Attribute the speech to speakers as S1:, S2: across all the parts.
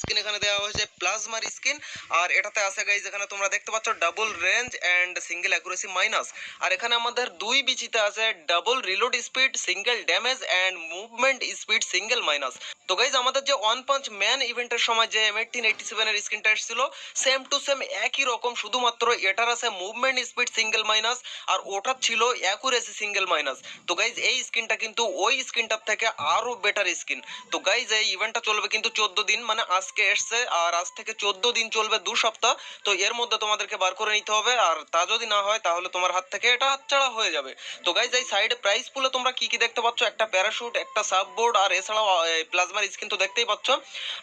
S1: Skin এখানে দেওয়া হয়েছে প্লাজমার স্কিন। আর এটাতে আছে গাইজ এখানে তোমরা দেখতে পাচ্ছ double range and single accuracy minus. আর এখানে আমাদের দুই বিচিতে আছে double reload speed, single damage and movement speed single minus. তো গাইজ আমাদের যে ওয়ান পাঞ্চ ম্যান ইভেন্টের সময় যে M1887 এর স্কিনটা এসেছিল সেম টু সেম একই রকম, শুধুমাত্র এটার আছে মুভমেন্ট স্পিড সিঙ্গেল মাইনাস আর ওটার ছিল অ্যাকুরেসি সিঙ্গেল মাইনাস। তো গাইজ এই স্কিনটা কিন্তু ওই স্কিনটার থেকে আরো বেটার স্কিন। তো গাইজ এই ইভেন্টটা চলবে কিন্তু 14 দিন, মানে আজকে এসছে আর আজ থেকে 14 দিন চলবে, 2 সপ্তাহ। তো এর মধ্যে তোমাদেরকে বার করে নিতে হবে, আর তা যদি না হয় তাহলে তোমার হাত থেকে এটা হাতছাড়া হয়ে যাবে। তো গাইজ এই সাইডে প্রাইস পুলে তোমরা কি কি দেখতে পাচ্ছ, একটা প্যারাশুট, একটা সাববোর্ড, আর এছাড়াও প্লাজমার স্কিন তো দেখতেই পাচ্ছ।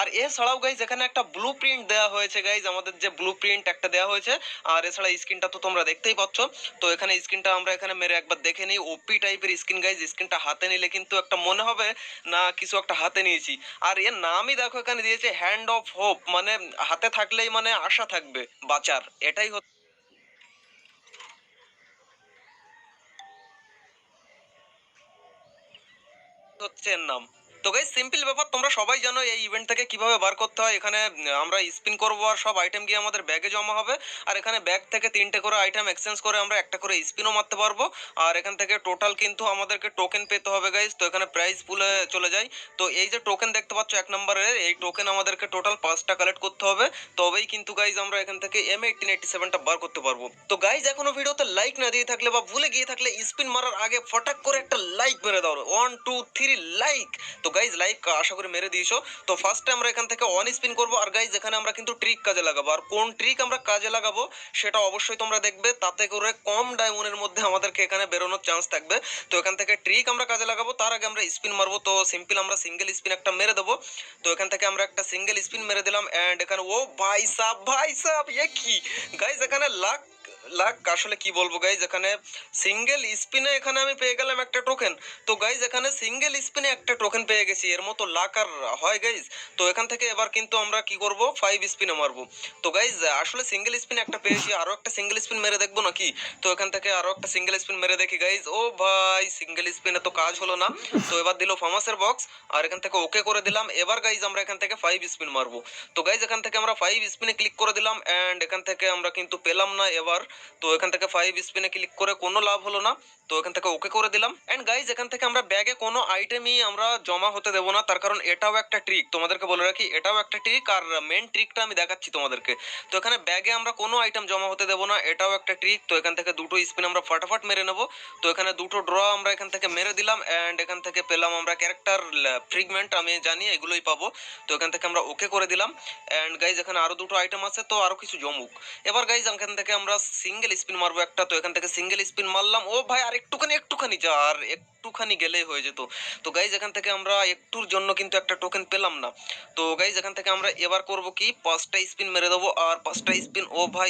S1: আর এছাড়াও গাইজ এখানে একটা ব্লু প্রিন্ট দেওয়া হয়েছে গাইজ, আমাদের যে ব্লু প্রিন্ট একটা দেওয়া হয়েছে। আর এছাড়া স্কিনটা তো তোমরা দেখতেই পাচ্ছ। তো এখানে স্কিনটা আমরা এখানে মেরে একবার দেখে নিই, ওপি টাইপের স্কিন গাইজ। স্কিনটা হাতে নিলে কিন্তু একটা মনে হবে না কিছু একটা হাতে নিয়েছি। আর এর নামই দেখো এখানে দিয়েছে হ্যান্ড অফ হোপ, মানে হাতে থাকলেই মানে আশা থাকবে বাঁচার, এটাই হচ্ছে এর নাম। তো গাইস সিম্পল ব্যাপার, তোমরা সবাই জানো এই ইভেন্ট থেকে কিভাবে বার করতে হয়। এখানে আমরা স্পিন করবো আর সব আইটেম গিয়ে আমাদের ব্যাগে জমা হবে। আর এখানে ব্যাগ থেকে 3টে করে আইটেম এক্সচেঞ্জ করে আমরা একটা করে স্পিনও মারতে পারবো। আর এখান থেকে টোটাল কিন্তু আমাদেরকে টোকেন পেতে হবে গাইস। তো এখানে প্রাইস পুলে চলে যাই। তো এই যে টোকেন দেখতে পাচ্ছ 1 নম্বরের, এই টোকেন আমাদেরকে টোটাল 5টা কালেক্ট করতে হবে। তবেই কিন্তু গাইজ আমরা এখান থেকে M1887টা বার করতে পারবো। তো গাইজ এখনো ভিডিওতে লাইক না দিয়ে থাকলে বা ভুলে গিয়ে থাকলে স্পিন মারার আগে ফটাক করে একটা লাইক মেরে দাও, 1 2 3 লাইক। তো গাইজ লাইক আশা করি মেরে দিয়েছো। তো ফার্স্টে আমরা এখান থেকে অন স্পিন করবো। আর গাইজ এখানে আমরা কিন্তু ট্রিক কাজে লাগাবো, আর কোন ট্রিক আমরা কাজে লাগাবো সেটা অবশ্যই তোমরা দেখবে, তাতে করে কম ডায়মন্ডের মধ্যে আমাদেরকে এখানে বেরোনোর চান্স থাকবে। তো এখান থেকে ট্রিক আমরা কাজে লাগাবো, তার আগে আমরা স্পিন মারবো। তো সিম্পল আমরা সিঙ্গেল স্পিন একটা মেরে দেবো। তো এখান থেকে আমরা একটা সিঙ্গেল স্পিন মেরে দিলাম অ্যান্ড এখানে ও ভাই সাব এ কি গাইজ, এখানে লাখ লাখ আসলে কি বলবো গাইজ, এখানে সিঙ্গেল স্পিনে এখানে আমি পেয়ে গেলাম একটা টোকেন। তো গাইজ এখানে সিঙ্গেল স্পিনে একটা টোকেন পেয়ে গেছি, এর মতো লাখ আর হয় গাইজ। তো এখান থেকে এবার কিন্তু আমরা কি করব, 5 স্পিনে মারবো। তো গাইজ আসলে সিঙ্গেল স্পিন একটা পেয়েছি, আরো একটা সিঙ্গেল স্পিন মেরে দেখবো নাকি। তো এখান থেকে আরো একটা সিঙ্গেল স্পিন মেরে দেখি গাইজ। ও ভাই সিঙ্গেল স্পিনে তো কাজ হলো না। তো এবার দিল ফার্মাসের বক্স, আর এখান থেকে ওকে করে দিলাম। এবার গাইজ আমরা এখান থেকে 5 স্পিন মারবো। তো গাইজ এখান থেকে আমরা 5 স্পিনে ক্লিক করে দিলাম অ্যান্ড এখান থেকে আমরা কিন্তু পেলাম না এবার। তো এখান থেকে 5 স্পিনে ক্লিক করে কোনো লাভ হলো না। তো এখান থেকে ওকে করে দিলাম অ্যান্ড গাইজ এখান থেকে আমরা ব্যাগে কোনো আইটেমই আমরা জমা হতে দেবো না, তার কারণ এটাও একটা ট্রিক, তোমাদেরকে বলে রাখি এটাও একটা ট্রিক। আর মেন ট্রিকটা আমি দেখাচ্ছি তোমাদেরকে। তো এখানে ব্যাগে আমরা কোনো আইটেম জমা হতে দেবো না, এটাও একটা ট্রিক। তো এখান থেকে দুটো স্পিন আমরা ফাটাফাট মেরে নেবো। তো এখানে দুটো ড্র আমরা এখান থেকে মেরে দিলাম অ্যান্ড এখান থেকে পেলাম আমরা ক্যারেক্টার ফ্রিগমেন্ট, আমি জানি এগুলোই পাবো। তো এখান থেকে আমরা ওকে করে দিলাম অ্যান্ড গাইজ এখানে আরো দুটো আইটেম আছে, তো আরো কিছু জমুক। এবার গাইজ এখান থেকে আমরা সিঙ্গেল স্পিন মারবো একটা। তো এখান থেকে সিঙ্গেল স্পিন মারলাম, ও ভাই আর একটুখানি একটুখানি যা, আর একটুখানি গেলেই হয়ে যেত। তো গাইজ এখান থেকে আমরা একটুর জন্য কিন্তু একটা টোকেন পেলাম না। তো গাইজ এখান থেকে আমরা এবার করব কি, 5টা স্পিন মেরে দেবো। আর 5টা স্পিন, ও ভাই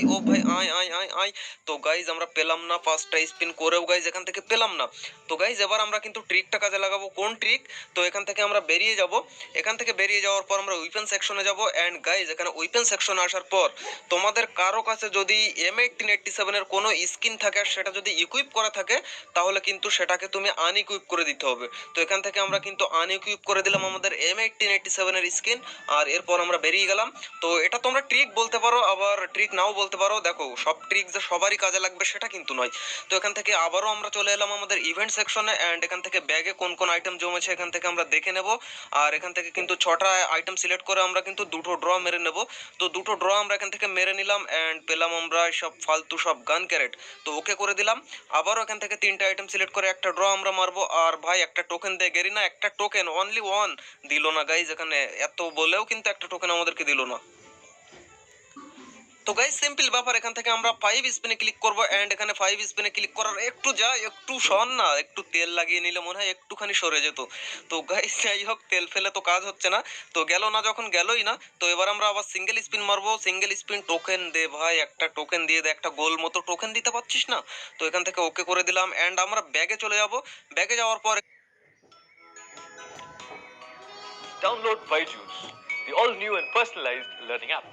S1: আয় আয় আয় আয়। তো গাইজ আমরা পেলাম না, 5টা স্পিন করেও গাইজ এখান থেকে পেলাম না। তো গাইজ এবার আমরা কিন্তু ট্রিকটা কাজে লাগাবো। কোন ট্রিক, তো এখান থেকে আমরা বেরিয়ে যাব। এখান থেকে বেরিয়ে যাওয়ার পর আমরা উইপেন সেকশনে যাব অ্যান্ড গাইজ এখানে উইপেন সেকশনে আসার পর তোমাদের কারো কাছে যদি M1887 এর কোনো স্কিন থাকে আর সেটা যদি ইকুইপ করা থাকে তাহলে কিন্তু সেটাকে তুমি আনইকুইপ করে দিতে হবে। তো এখান থেকে আমরা কিন্তু আনইকুইপ করে দিলাম আমাদের M1887 এর স্কিন। আর এরপর আমরা বেরিয়ে গেলাম। তো এটা তোমরা ট্রিক বলতে পারো আবার ট্রিক নাও বলতে পারো, দেখো সব ট্রিক যে সবারই কাজে লাগবে সেটা কিন্তু নয়। তো এখান থেকে আবারও আমরা চলে এলাম আমাদের ইভেন্ট সেকশনে অ্যান্ড এখান থেকে ব্যাগে কোন কোন আইটেম জমেছে এখান থেকে আমরা দেখে নেব। আর এখান থেকে কিন্তু 6টা আইটেম সিলেক্ট করে আমরা কিন্তু দুটো ড্র মেরে নেব। তো দুটো ড্র আমরা এখান থেকে মেরে নিলাম অ্যান্ড পেলাম আমরা সব ফালতু সব গান ক্যারেট। তো ওকে করে দিলাম। আবারও এখান থেকে 3টে আইটেম সিলেক্ট করে একটা ড্র আমরা মারবো। আর ভাই একটা টোকেন দে গেরিনা, একটা টোকেন, অনলি ওয়ান। দিল না গাইজ, এখানে এত বলেও কিন্তু একটা টোকেন আমাদেরকে দিল না। তো গাইজ সিম্পল ব্যাপার, এখান থেকে আমরা 5 স্পিনে ক্লিক করবো অ্যান্ড এখানে 5 স্পিনে ক্লিক করার একটু যা একটু সর না, একটু তেল লাগিয়ে নিলে মনে হয় একটুখানি সরে যেত। তো গাইজ যাই হোক, তেল ফেলে তো কাজ হচ্ছে না। তো গেল না যখন গেলই না। তো এবার আমরা আবার সিঙ্গেল স্পিন মারবো। সিঙ্গেল স্পিন টোকেন দে ভাই, একটা টোকেন দিয়ে দে, একটা গোল মতো টোকেন দিতে পারছিস না। তো এখান থেকে ওকে করে দিলাম অ্যান্ড আমরা ব্যাগে চলে যাব। ব্যাগে যাওয়ার পর
S2: Download Byju's, the all new and personalized learning app.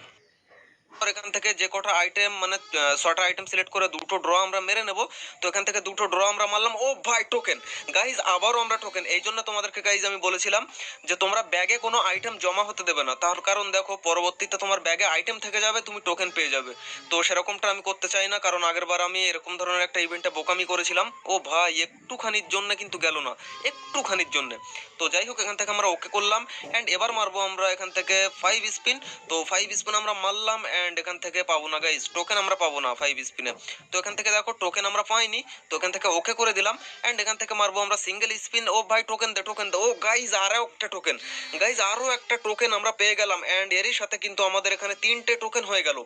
S1: আর এখান থেকে যে কটা আইটেম মানে 6টা আইটেম সিলেক্ট করে দুটো ড্র আমরা মেরে নেব। তো এখান থেকে দুটো ড্র আমরা মারলাম। ও ভাই টোকেন গাইজ, আবারও আমরা টোকেন। এই জন্য তোমাদেরকে গাইজ আমি বলেছিলাম যে তোমরা ব্যাগে কোনো আইটেম জমা হতে দেবে না, তার কারণ দেখো পরবর্তীতে তোমার ব্যাগে আইটেম থেকে যাবে, তুমি টোকেন পেয়ে যাবে। তো সেরকমটা আমি করতে চাই না, কারণ আগের বার আমি এরকম ধরনের একটা ইভেন্টে বোকামি করেছিলাম। ও ভাই একটুখানির জন্য কিন্তু গেল না, একটুখানির জন্য। তো যাই হোক, এখান থেকে আমরা ওকে করলাম অ্যান্ড এবার মারবো আমরা এখান থেকে 5 স্পিন। তো 5 স্পিন আমরা মারলাম অ্যান্ড এখান থেকে পাবো না গাইজ, টোকেন আমরা পাবো না 5 স্পিনে। তো এখান থেকে দেখো টোকেন আমরা পাইনি। তো এখান থেকে ওকে করে দিলাম অ্যান্ড এখান থেকে মারবো আমরা সিঙ্গেল স্পিন। ও ভাই টোকেন দে, টোকেন দে। ও গাইজ আরও একটা টোকেন, গাইজ আরও একটা টোকেন আমরা পেয়ে গেলাম অ্যান্ড এরই সাথে কিন্তু আমাদের এখানে 3টে টোকেন হয়ে গেল।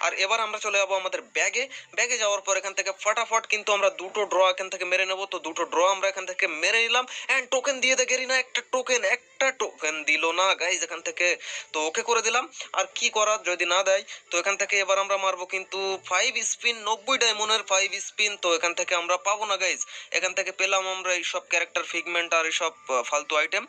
S1: আর এবার আমরা চলে যাবো আমাদের ব্যাগে। ব্যাগে যাওয়ার পর এখান থেকে ফটাফট কিন্তু আমরা দুটো ড্র এখান থেকে মেরে নেবো। তো দুটো ড্র আমরা এখান থেকে মেরে নিলাম অ্যান্ড টোকেন দিয়ে দে গেরি না, একটা টোকেন দিল না গাইজ এখান থেকে। তো ওকে করে দিলাম। আর কি করার, যদি না দেয় তো এখান থেকে এবার আমরা মারবো কিন্তু 5 স্পিন, 90 ডায়মন্ডের 5 স্পিন। তো এখান থেকে আমরা পাবো না গাইজ। এখান থেকে পেলাম আমরা এইসব ক্যারেক্টার ফিগমেন্ট আর এইসব ফালতু আইটেম।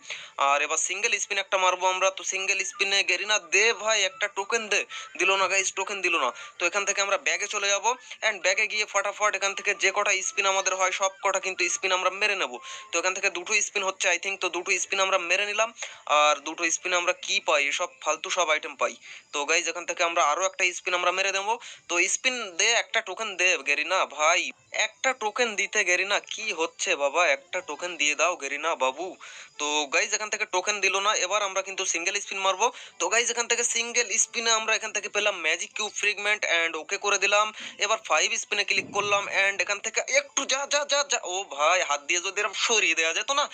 S1: আর এবার সিঙ্গেল স্পিন একটা মারবো আমরা। তো সিঙ্গেল স্পিনে গেরিনা দে ভাই, একটা টোকেন দে। দিল না গাইজ, টোকেন দিল না। তো এখান থেকে আমরা ব্যাগে চলে যাবো অ্যান্ড ব্যাগে গিয়ে ফটাফট এখান থেকে যে কটা স্পিন আমাদের হয় সব কটা কিন্তু স্পিন আমরা মেরে নেব। তো এখান থেকে দুটো স্পিন হচ্ছে আই থিঙ্ক। তো দুটো স্পিন আমরা মেরে নিলাম। আর দুটো স্পিন আমরা কি পাই, এসব ফালতু সব আইটেম পাই। তো গাইজ এখান থেকে আমরা আরো একটা স্পিন আমরা মেরে দেবো। তো স্পিন দে, একটা টোকেন দে গেরিনা ভাই, একটা টোকেন দিতে গেরিনা। কি হচ্ছে বাবা, একটা টোকেন দিয়ে দাও গেরিনা বাবু। তো গাইজ এখান থেকে টোকেন দিল না। এবার আমরা কিন্তু সিঙ্গেল স্পিন মারবো। তো গাইজ এখান থেকে সিঙ্গেল স্পিনে আমরা এখান থেকে পেলাম ম্যাজিক কিউব ফ্রিগমেন্ট অ্যান্ড ওকে করে দিলাম। এবার 5 স্পিনে ক্লিক করলাম অ্যান্ড এখান থেকে একটু যা যা যা যা। ও ভাই হাত দিয়ে যদি এরকম সরিয়ে দেওয়া যেত না,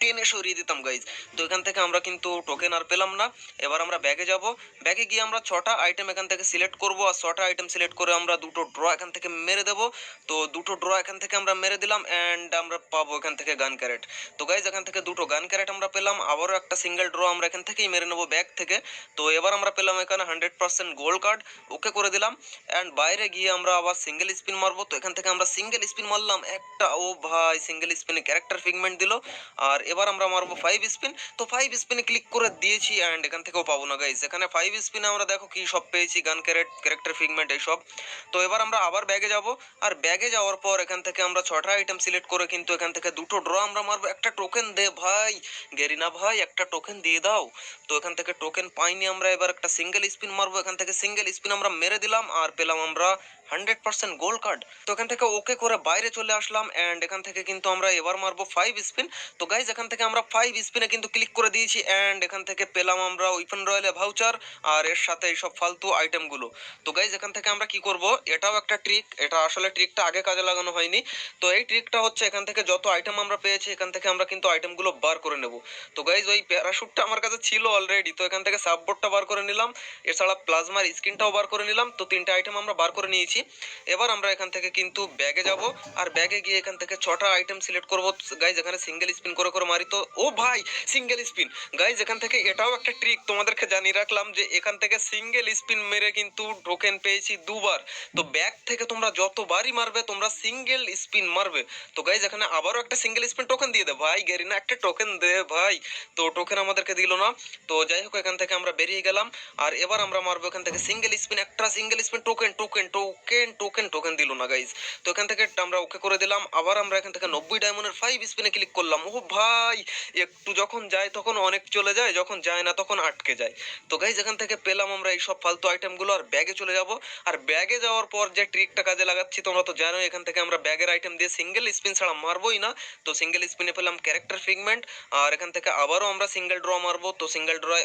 S1: টেনে সরিয়ে দিতাম গাইজ। তো এখান থেকে আমরা কিন্তু টোকেন আর পেলাম না। এবার আমরা ব্যাগে যাব। ব্যাগে গিয়ে আমরা 6টা আইটেম এখান থেকে সিলেক্ট করব আর 6টা আইটেম সিলেক্ট করে আমরা দুটো ড্র এখান থেকে মেরে দেবো। তো দুটো ড্র এখান থেকে আমরা মেরে দিলাম অ্যান্ড আমরা পাবো এখান থেকে গান ক্যারেট। তো গাইজ এখান থেকে দুটো গান ক্যারেট আমরা পেলাম। আবারও একটা সিঙ্গেল ড্র আমরা এখান থেকেই মেরে নেবো ব্যাগ থেকে। তো এবার আমরা পেলাম এখানে 100% গোল্ড কার্ড। ওকে করে দিলাম অ্যান্ড বাইরে গিয়ে আমরা আবার সিঙ্গেল স্পিন মারবো। তো এখান থেকে আমরা সিঙ্গেল স্পিন মারলাম একটা। ও ভাই সিঙ্গেল স্পিনে ক্যারেক্টার ফিগমেন্ট দিল। আর এবার আমরা মারবো 5 স্পিন। তো 5 স্পিনে ক্লিক করে দিয়েছি অ্যান্ড এখান থেকেও পাবো না গাইজ। এখানে 5 স্পিনে আমরা দেখো কি সব পেয়েছি, গান ক্যারেট, ক্যারেক্টার ফিগমেন্ট এইসব। তো এবার আমরা আবার ব্যাগে যাব। আর ব্যাগে যাওয়ার পর এখান থেকে আমরা 6টা আইটেম সিলেক্ট করে কিন্তু এখান থেকে দুটো ড্র আমরা মারবো। একটা টোকেন দে ভাই গেরিনা ভাই, একটা টোকেন দিয়ে দাও। তো এখান থেকে টোকেন পাইনি আমরা। এবার একটা সিঙ্গেল স্পিন মারবো। এখান থেকে সিঙ্গেল স্পিন আমরা মেরে দিলাম আর পেলাম আমরা 100% গোল্ড কার্ড। তো এখান থেকে ওকে করে বাইরে চলে আসলাম অ্যান্ড এখান থেকে কিন্তু আমরা এবার মারবো 5 স্পিন। তো গাইজ এখান থেকে আমরা 5 স্পিনে কিন্তু ক্লিক করে দিয়েছি অ্যান্ড এখান থেকে পেলাম আমরা উইপন রয়্যালে ভাউচার আর এর সাথে এইসব ফালতু আইটেমগুলো। তো গাইজ এখান থেকে আমরা কি করব, এটাও একটা ট্রিক। এটা আসলে ট্রিকটা আগে কাজে লাগানো হয়নি। তো এই ট্রিকটা হচ্ছে এখান থেকে যত আইটেম আমরা পেয়েছি এখান থেকে আমরা কিন্তু আইটেমগুলো বার করে নেব। তো গাইজ ওই প্যারাশুটটা আমার কাছে ছিল অলরেডি। তো এখান থেকে সাববোর্ডটা বার করে নিলাম, এছাড়া প্লাজমার স্ক্রিনটাও বার করে নিলাম। তো 3টে আইটেম আমরা বার করে নিয়েছি। এবার আমরা এখান থেকে কিন্তু ব্যাগে যাব আর ব্যাগে গিয়ে এখান থেকে 6টা আইটেম সিলেক্ট করব। গাইজ এখানে সিঙ্গেল স্পিন করে করে মারি। তো ও ভাই সিঙ্গেল স্পিন। গাইজ এখান থেকে এটাও একটা ট্রিক তোমাদেরকে জানিয়ে রাখলাম যে এখান থেকে সিঙ্গেল স্পিন মেরে কিন্তু টোকেন পেয়েছি দুবার। তো ব্যাগ থেকে তোমরা যতবারই মারবে তোমরা সিঙ্গেল স্পিন মারবে। তো গাইজ এখানে আবারও একটা সিঙ্গেল স্পিন টোকেন দিয়ে দে ভাই গেরিনা, একটা টোকেন দে ভাই। তো টোকেন আমাদেরকে দিল না। তো যাই হোক এখান থেকে আমরা বেরিয়ে গেলাম। আর এবার আমরা মারবো এখান থেকে সিঙ্গেল স্পিন, একটা single spin, token token token token token দিল না গাইজ। তো এখান থেকে আমরা ওকে করে দিলাম। আবার আমরা এখান থেকে 90 ডায়মন্ডের 5 স্পিনে ক্লিক করলাম। ও ভাই একটু যখন যায় তখন অনেক চলে যায়, যখন যায় না তখন আটকে যায়। তো গাইজ এখান থেকে পেলাম আমরা এইসব ফালতু আইটেমগুলো আর ব্যাগে চলে যাব। আর ব্যাগে যাওয়ার পর যে ট্রিকটা কাজে লাগাচ্ছি তোমরা তো জানোই, এখান থেকে আমরা ব্যাগের আইটেম দিয়ে সিঙ্গেল স্পিন ছাড়া মারবোই না। তো সিঙ্গেল স্পিনে পেলাম ক্যারেক্টার ফিগমেন্ট আর এখান থেকে আবারও আমরা সিঙ্গেল ড্র মারবো। তো সিঙ্গেল ড্রয়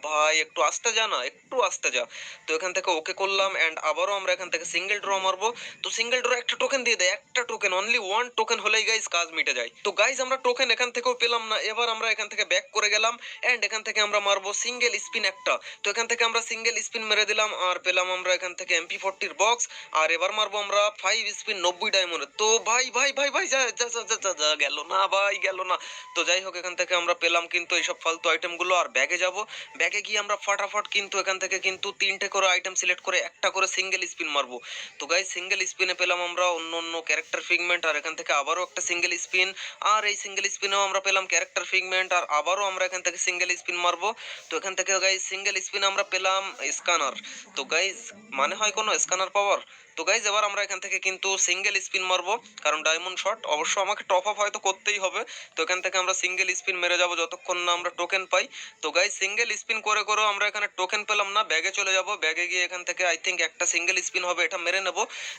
S1: ভাই একটু আস্তে যা না, একটু আস্তে যা। তো এখান থেকে ওকে করলাম অ্যান্ড আবারও আমরা এখান থেকে সিঙ্গেল ড্র মারবো। তো সিঙ্গেল ড্র একটা টোকেন দিয়ে দেয়, একটা টোকেন, অনলি ওয়ান টোকেন হলেই গাইজ কাজ মিটে যায়। তো গাইজ আমরা টোকেন এখান থেকেও পেলাম না। এবার আমরা এখান থেকে ব্যাক করে গেলাম অ্যান্ড এখান থেকে আমরা মারবো সিঙ্গেল স্পিন একটা। তো এখান থেকে আমরা সিঙ্গেল স্পিন মেরে দিলাম আর পেলাম আমরা এখান থেকে MP40 বক্স। আর এবার মারবো আমরা 5 স্পিন 90 ডায়মন্ড। তো ভাই ভাই ভাই ভাই যা যা যা যা, যা, যা গেল না ভাই, গেল না। তো যাই হোক এখান থেকে আমরা পেলাম কিন্তু এইসব ফালতু আইটেমগুলো আর ব্যাগে যাব। ব্যাগে গিয়ে আমরা ফাটাফট কিন্তু এখান থেকে কিন্তু 3টে করে আইটেম সিলেক্ট করে একটা করে সিঙ্গেল স্পিন মারবো। তো গাইজ সিঙ্গেল স্পিনে পেলাম আমরা অন্য অন্য ক্যারেক্টার ফিগমেন্ট আর এখান থেকে আবারও একটা সিঙ্গেল স্পিন। আর এই সিঙ্গেল স্পিনেও আমরা পেলাম ক্যারেক্টার ফিগমেন্ট আর আবারও আমরা এখান থেকে সিঙ্গেল স্পিন মারবো। তো এখান থেকে গাইজ সিঙ্গেল স্পিন আমরা পেলাম স্ক্যানার। তো গাইজ মানে হয় কোনো স্ক্যানার পাওয়ার। তো গাইজ এবার আমরা এখান থেকে কিন্তু সিঙ্গেল স্পিন মারবো, কারণ ডায়মন্ড শট অবশ্য আমাকে টপ আপ হয়তো করতেই হবে। তো এখান থেকে আমরা সিঙ্গেল স্পিন মেরে যাবো যতক্ষণ না আমরা টোকেন পাই। তো গাইজ সিঙ্গেল স্পিন করে করেও আমরা এখানে টোকেন পেলাম না, ব্যাগে চলে যাব, ব্যাগে গিয়ে এখান থেকে আই থিঙ্ক একটা সিঙ্গেল স্পিন হবে, এটা মেরে নেব।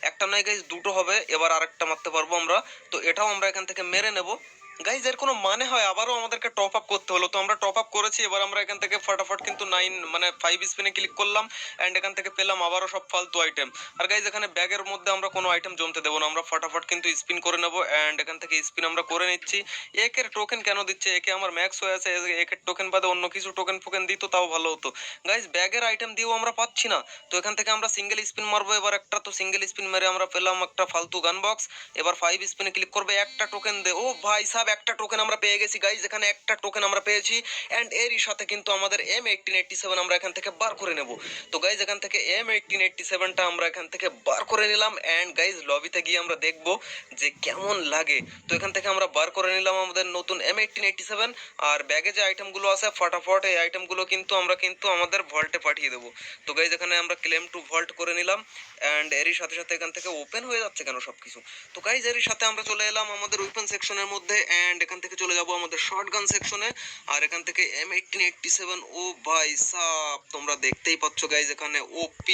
S1: একটা নয় গাইজ, দুটো হবে, এবার আরেকটা মারতে পারবো আমরা। তো এটাও আমরা এখান থেকে মেরে নেব। গাইজ এর কোনো মানে হয় আবারও আমাদেরকে টপ আপ করতে হলো, তো আমরা টপ আপ করেছি। এবার আমরা এখান থেকে ফটাফট কিন্তু 5 স্পিনে ক্লিক করলাম অ্যান্ড এখান থেকে পেলাম আবারও সব ফালতু আইটেম। আর গাইজ এখানে ব্যাগের মধ্যে আমরা কোনো আইটেম জমতে দেবো না, আমরা ফটাফট কিন্তু স্পিন করে নেবো অ্যান্ড এখান থেকে স্পিন আমরা করে নিচ্ছি। একের টোকেন কেন দিচ্ছে, একে আমার ম্যাক্স হয়ে আছে, একের টোকেন বাদে অন্য কিছু টোকেন ফোকেন দিত তাও ভালো হতো। গাইজ ব্যাগের আইটেম দিয়েও আমরা পাচ্ছি না। তো এখান থেকে আমরা সিঙ্গেল স্পিন মারবো এবার একটা। তো সিঙ্গেল স্পিন মেরে আমরা পেলাম একটা ফালতু গান বক্স। এবার 5 স্পিনে ক্লিক করবে, একটা টোকেন দে। ও ভাই সাহেব, একটা টোকেন আমরা পেয়ে গেছি গাইজ, এখানে একটা টোকেন আমরা পেয়েছি অ্যান্ড এরই সাথে কিন্তু আমাদের M1887 আমরা এখান থেকে বার করে নেব। তো গাইজ এখান থেকে M1887টা আমরা এখান থেকে বার করে নিলাম অ্যান্ড গাইজ লবিতে গিয়ে আমরা দেখবো যে কেমন লাগে। তো এখান থেকে আমরা বার করে নিলাম আমাদের নতুন M1887। আর ব্যাগে যে আইটেমগুলো আছে ফটাফট এই আইটেমগুলো কিন্তু আমরা কিন্তু আমাদের ভল্টে পাঠিয়ে দেবো। তো গাইজ এখানে আমরা ক্লেম টু ভল্ট করে নিলাম অ্যান্ড এরই সাথে সাথে এখান থেকে ওপেন হয়ে যাচ্ছে কেন সব কিছু। তো গাইজ এরই সাথে আমরা চলে এলাম আমাদের উইপন সেকশনের মধ্যে অ্যান্ড এখান থেকে চলে যাব আমাদের শর্ট গান সেকশনে। আর এখান থেকে M1887, ও ভাই সাব তোমরা দেখতেই পাচ্ছ গাইজ এখানে ওপি